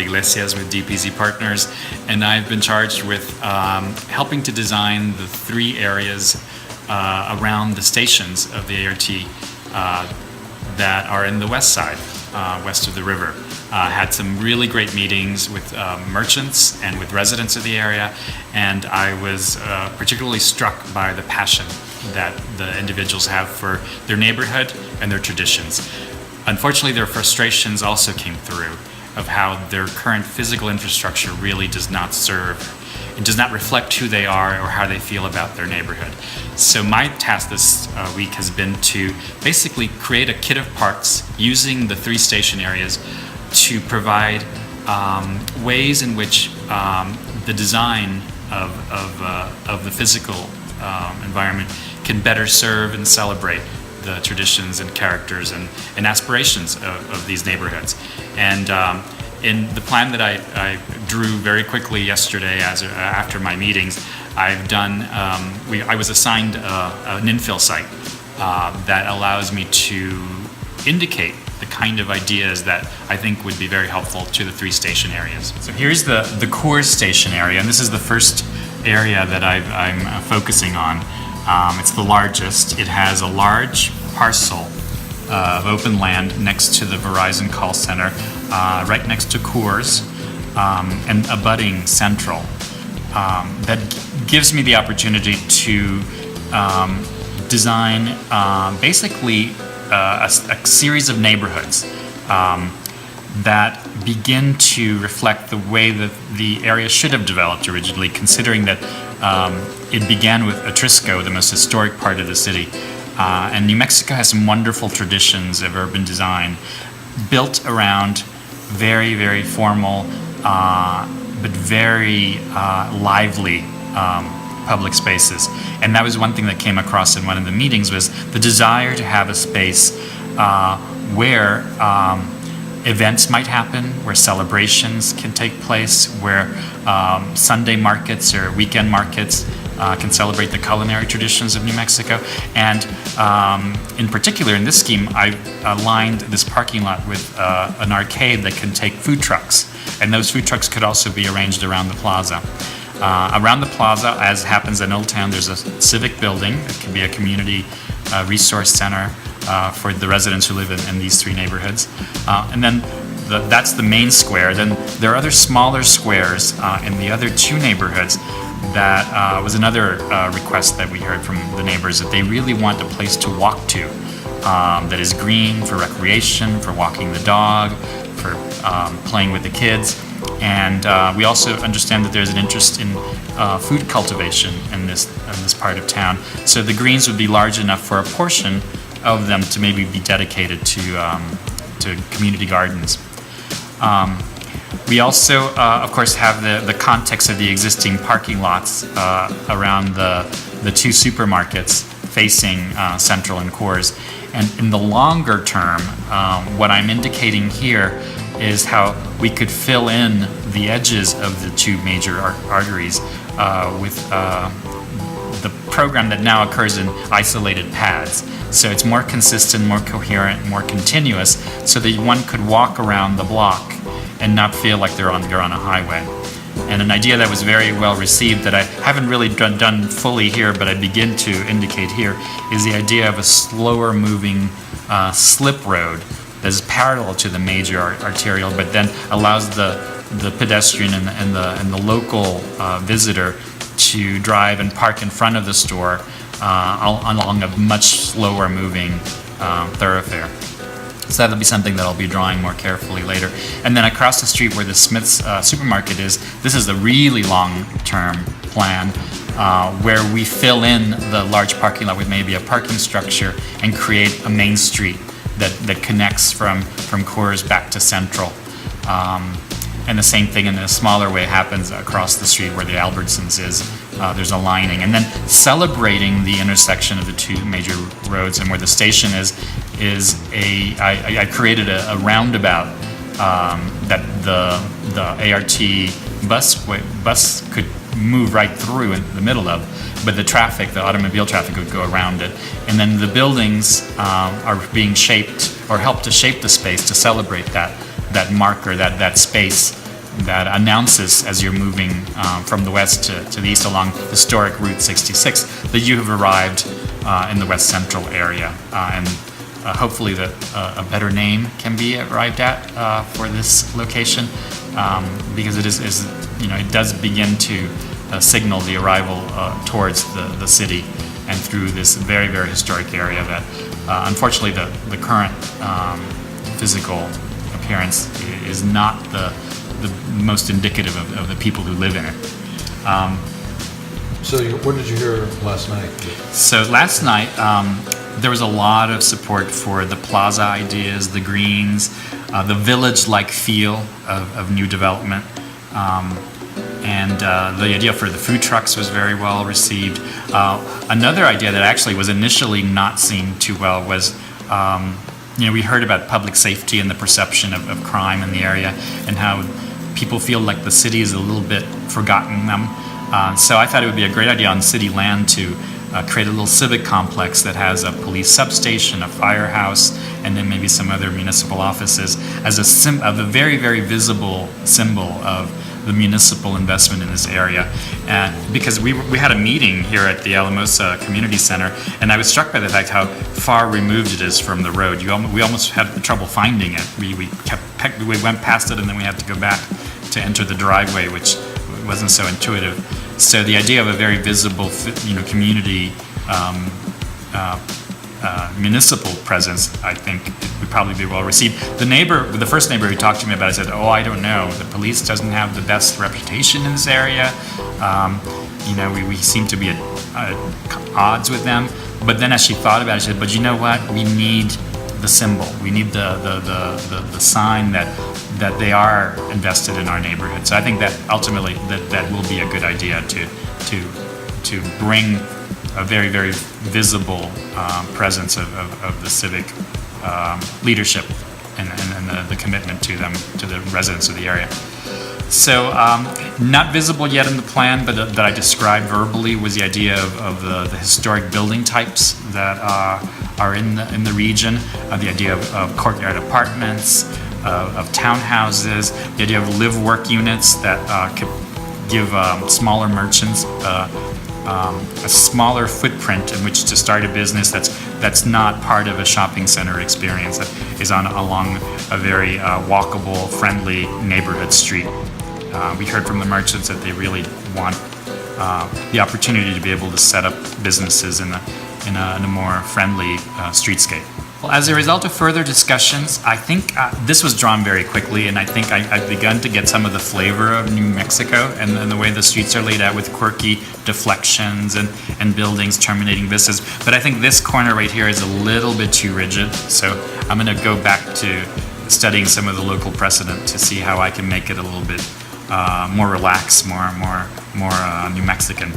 Iglesias with DPZ Partners, and I've been charged with helping to design the 3 areas around the stations of the ART that are in the west side, west of the river. Had some really great meetings with merchants and with residents of the area, and I was particularly struck by the passion that the individuals have for their neighborhood and their traditions. Unfortunately, their frustrations also came through of how their current physical infrastructure really does not serve and does not reflect who they are or how they feel about their neighborhood. So my task this week has been to basically create a kit of parks using the 3 station areas to provide ways in which the design of the physical environment can better serve and celebrate the traditions and characters and aspirations of these neighborhoods. And in the plan that I drew very quickly yesterday after my meetings, I've done, I was assigned an infill site that allows me to indicate the kind of ideas that I think would be very helpful to the 3 station areas. So here's the Coors station area, and this is the first area that I'm focusing on. It's the largest. It has a large parcel of open land next to the Verizon call center, right next to Coors, and abutting Central. That gives me the opportunity to design basically a series of neighborhoods that begin to reflect the way that the area should have developed originally, considering that it began with Atrisco, the most historic part of the city. And New Mexico has some wonderful traditions of urban design built around very, very formal but very lively public spaces. And that was one thing that came across in one of the meetings, was the desire to have a space where events might happen, where celebrations can take place, where Sunday markets or weekend markets can celebrate the culinary traditions of New Mexico. And in particular, in this scheme, I aligned this parking lot with an arcade that can take food trucks. And those food trucks could also be arranged around the plaza. Around the plaza, as happens in Old Town, there's a civic building. It can be a community resource center for the residents who live in these 3 neighborhoods. And then that's the main square. Then there are other smaller squares in the other 2 neighborhoods. That was another request that we heard from the neighbors, that they really want a place to walk to that is green for recreation, for walking the dog, for playing with the kids. And we also understand that there's an interest in food cultivation in this part of town. So the greens would be large enough for a portion of them to maybe be dedicated to community gardens. We also, of course, have the context of the existing parking lots around the 2 supermarkets facing Central and Coors. And in the longer term, what I'm indicating here is how we could fill in the edges of the 2 major arteries with the program that now occurs in isolated pads. So it's more consistent, more coherent, more continuous, so that one could walk around the block and not feel like they're on a highway. And an idea that was very well received, that I haven't really done fully here, but I begin to indicate here, is the idea of a slower moving slip road that is parallel to the major arterial, but then allows the pedestrian and the local visitor to drive and park in front of the store along a much slower moving thoroughfare. So that'll be something that I'll be drawing more carefully later. And then across the street where the Smith's supermarket is, this is the really long-term plan where we fill in the large parking lot with maybe a parking structure and create a main street that connects from Coors back to Central. And the same thing in a smaller way happens across the street where the Albertsons is. There's a lining. And then celebrating the intersection of the 2 major roads and where the station is I created a roundabout that the ART bus could move right through in the middle of, but the automobile traffic would go around it. And then the buildings are being shaped or help to shape the space to celebrate that marker, that space that announces as you're moving from the west to the east along historic Route 66 that you have arrived in the west central area, and hopefully that a better name can be arrived at for this location, because it is it does begin to signal the arrival towards the city and through this very, very historic area that unfortunately the current physical appearance is not the most indicative of the people who live in it. So what did you hear last night? So last night there was a lot of support for the plaza ideas, the greens, the village-like feel of new development. And the idea for the food trucks was very well received. Another idea that actually was initially not seen too well was, we heard about public safety and the perception of crime in the area and how people feel like the city is a little bit forgotten them. So I thought it would be a great idea on city land to create a little civic complex that has a police substation, a firehouse, and then maybe some other municipal offices as a very, very visible symbol of the municipal investment in this area. Because we had a meeting here at the Alamosa Community Center, and I was struck by the fact how far removed it is from the road. We almost had trouble finding it. We went past it, and then we had to go back to enter the driveway, which wasn't so intuitive. So the idea of a very visible, community municipal presence, I think, would probably be well received. The first neighbor who talked to me about it said, "Oh, I don't know. The police doesn't have the best reputation in this area. We seem to be at odds with them." But then, as she thought about it, she said, "But you know what? We need the symbol. We need the sign that they are invested in our neighborhood." So I think that ultimately that will be a good idea to bring a very, very visible presence of the civic leadership and the commitment to them, to the residents of the area. So not visible yet in the plan, but that I described verbally was the idea of the historic building types that are in the region, the idea of courtyard apartments, of townhouses, the idea of live-work units that could give smaller merchants a smaller footprint in which to start a business that's not part of a shopping center experience, that is along a very walkable, friendly neighborhood street. We heard from the merchants that they really want the opportunity to be able to set up businesses in a more friendly streetscape. Well, as a result of further discussions, I think this was drawn very quickly, and I think I've begun to get some of the flavor of New Mexico and the way the streets are laid out with quirky deflections and buildings terminating vistas. But I think this corner right here is a little bit too rigid, so I'm going to go back to studying some of the local precedent to see how I can make it a little bit more relaxed, more New Mexican.